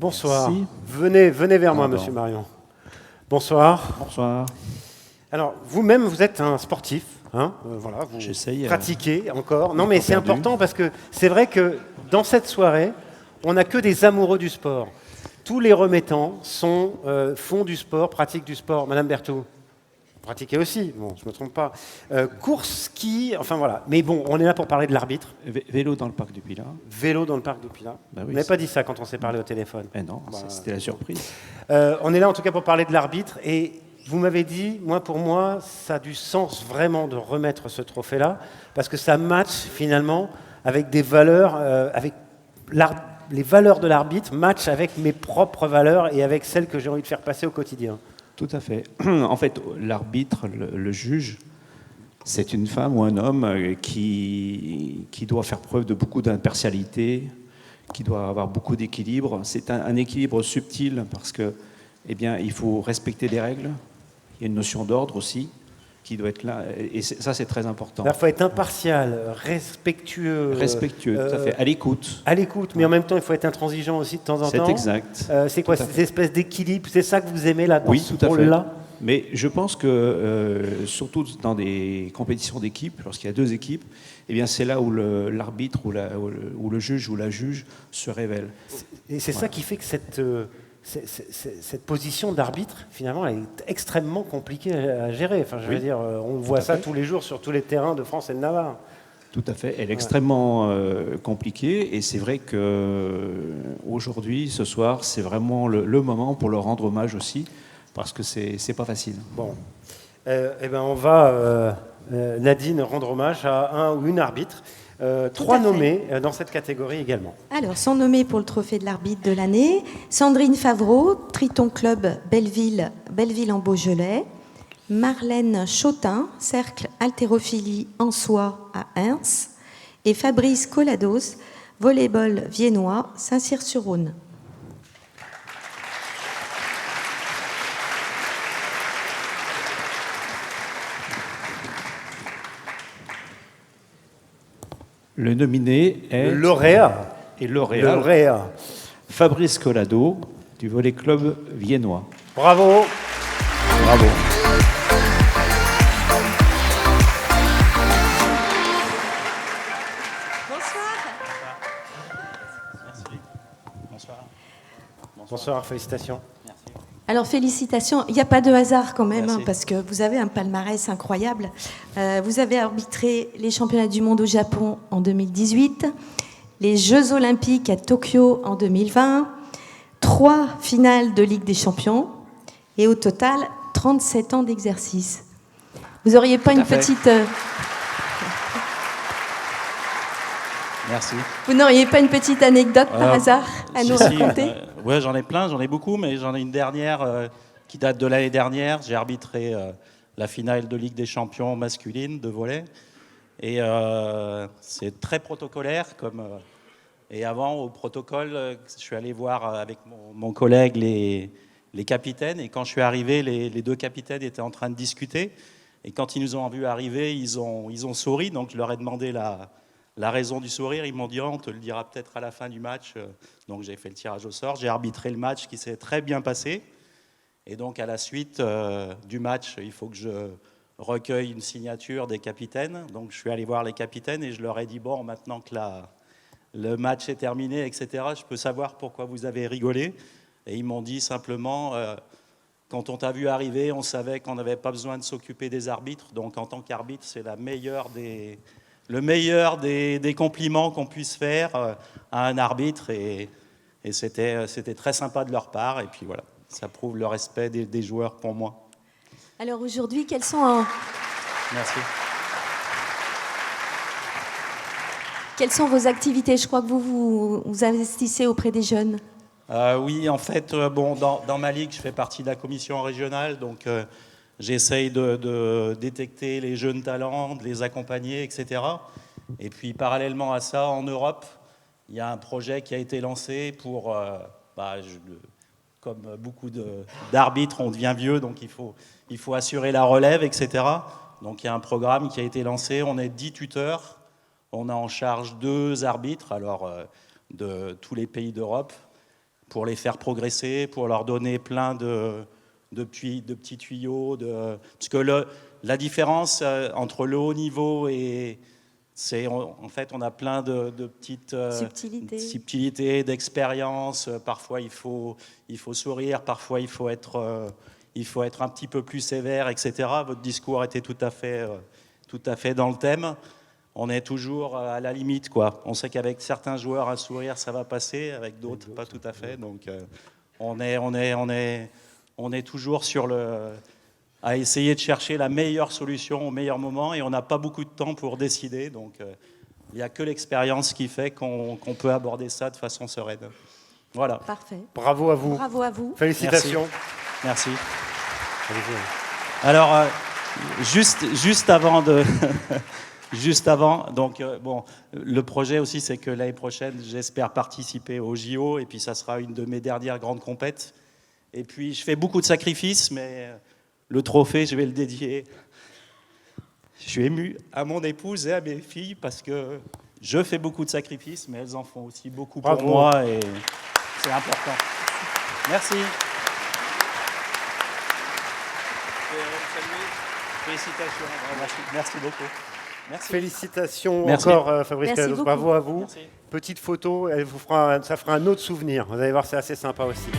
Bonsoir. Merci. Venez vers moi, Monsieur Marion. Bonsoir. Bonsoir. Alors, vous-même, vous êtes un sportif, hein, voilà, vous J'essaye, pratiquez encore. Non, mais c'est perdu. important parce que c'est vrai que dans cette soirée, on n'a que des amoureux du sport. Tous les remettants font du sport, pratiquent du sport. Madame Berthoud, pratiquez aussi, bon, je ne me trompe pas. Course, ski, enfin voilà. Mais bon, on est là pour parler de l'arbitre. Vélo dans le parc du Pilat. Vélo dans le parc de Pilat. Bah oui, Vous n'avez pas dit ça quand on s'est parlé au téléphone. Eh non, c'était la surprise. On est là en tout cas pour parler de l'arbitre. Et vous m'avez dit, pour moi, ça a du sens vraiment de remettre ce trophée-là, parce que ça match finalement avec des valeurs, les valeurs de l'arbitre matchent avec mes propres valeurs et avec celles que j'ai envie de faire passer au quotidien. Tout à fait. En fait, l'arbitre, le juge, c'est une femme ou un homme qui doit faire preuve de beaucoup d'impartialité, qui doit avoir beaucoup d'équilibre. C'est un équilibre subtil parce que, eh bien, il faut respecter les règles. Il y a une notion d'ordre aussi qui doit être là. Et ça, c'est très important. Il faut être impartial, respectueux. Respectueux, tout à fait. À l'écoute. À l'écoute, mais en même temps, il faut être intransigeant aussi de temps en temps. C'est exact. C'est quoi cette espèce d'équilibre? C'est ça que vous aimez là, dans oui, ce tout à rôle-là? Mais je pense que, surtout dans des compétitions d'équipe, lorsqu'il y a deux équipes, eh bien, c'est là où l'arbitre ou le juge ou la juge se révèle. Et c'est ça qui fait que cette position d'arbitre, finalement, elle est extrêmement compliquée à gérer. Enfin, je veux dire, on voit ça tous les jours sur tous les terrains de France et de Navarre. Tout à fait. Elle est extrêmement compliquée. Et c'est vrai qu'aujourd'hui, ce soir, c'est vraiment le moment pour leur rendre hommage aussi, parce que c'est pas facile. Bon. Eh ben, on va, Nadine, rendre hommage à un ou une arbitre. 3 nommés dans cette catégorie également. Alors, sont nommés pour le trophée de l'arbitre de l'année Sandrine Favreau, Triton Club Belleville en Beaujolais, Marlène Chotin, Cercle Haltérophilie en Soie à Reims, et Fabrice Colados, Volleyball viennois, Saint-Cyr-sur-Rhône. Le nominé est... Le lauréat. Et lauréat. Fabrice Collado, du Volley Club viennois. Bravo. Bravo. Bonsoir, félicitations. Alors félicitations, il n'y a pas de hasard quand même, parce que vous avez un palmarès incroyable. Vous avez arbitré les championnats du monde au Japon en 2018, les Jeux olympiques à Tokyo en 2020, 3 finales de Ligue des champions, et au total, 37 ans d'exercice. Vous n'auriez pas une petite... Merci. Vous n'auriez pas une petite anecdote par hasard à nous raconter? Oui, j'en ai plein, j'en ai beaucoup, mais j'en ai une dernière qui date de l'année dernière. J'ai arbitré la finale de Ligue des champions masculine de volley. Et c'est très protocolaire. Et avant, au protocole, je suis allé voir avec mon collègue les capitaines. Et quand je suis arrivé, les 2 capitaines étaient en train de discuter. Et quand ils nous ont vus arriver, ils ont souri. Donc je leur ai demandé la raison du sourire. Ils m'ont dit on te le dira peut-être à la fin du match. Donc j'ai fait le tirage au sort. J'ai arbitré le match qui s'est très bien passé. Et donc à la suite du match, il faut que je recueille une signature des capitaines. Donc je suis allé voir les capitaines et je leur ai dit bon, maintenant que le match est terminé, etc., je peux savoir pourquoi vous avez rigolé. Et ils m'ont dit simplement quand on t'a vu arriver, on savait qu'on n'avait pas besoin de s'occuper des arbitres. Donc en tant qu'arbitre, c'est le meilleur des compliments qu'on puisse faire à un arbitre. Et c'était très sympa de leur part. Et puis voilà, ça prouve le respect des joueurs pour moi. Alors aujourd'hui, quels sont... Merci. Quelles sont vos activités? Je crois que vous investissez auprès des jeunes. Oui, en fait, dans ma ligue, je fais partie de la commission régionale. Donc j'essaye de détecter les jeunes talents, de les accompagner, etc. Et puis, parallèlement à ça, en Europe, il y a un projet qui a été lancé pour... comme beaucoup d'arbitres, on devient vieux, donc il faut assurer la relève, etc. Donc il y a un programme qui a été lancé. On est 10 tuteurs. On a en charge 2 arbitres, alors de tous les pays d'Europe, pour les faire progresser, pour leur donner plein de petits tuyaux. Parce que la différence entre le haut niveau et... En fait, on a plein de petites subtilités, d'expériences. Parfois, il faut sourire, parfois, il faut être un petit peu plus sévère, etc. Votre discours était tout à fait dans le thème. On est toujours à la limite, quoi. On sait qu'avec certains joueurs, un sourire, ça va passer, avec d'autres, pas tout à fait. Donc, on est toujours à essayer de chercher la meilleure solution au meilleur moment, et on n'a pas beaucoup de temps pour décider. Donc, il n'y a que l'expérience qui fait qu'on peut aborder ça de façon sereine. Voilà. Parfait. Bravo à vous. Bravo à vous. Félicitations. Merci. Alors, juste avant de... Juste avant, donc le projet aussi, c'est que l'année prochaine, j'espère participer au JO, et puis ça sera une de mes dernières grandes compètes. Et puis, je fais beaucoup de sacrifices, mais le trophée, je vais le dédier. Je suis ému à mon épouse et à mes filles, parce que je fais beaucoup de sacrifices, mais elles en font aussi beaucoup pour moi, et c'est important. Merci. Félicitations. Merci beaucoup. Merci. Félicitations Merci. encore, Fabrice Merci Calados. beaucoup. Bravo à vous. Merci. Petite photo, ça fera un autre souvenir. Vous allez voir, c'est assez sympa aussi.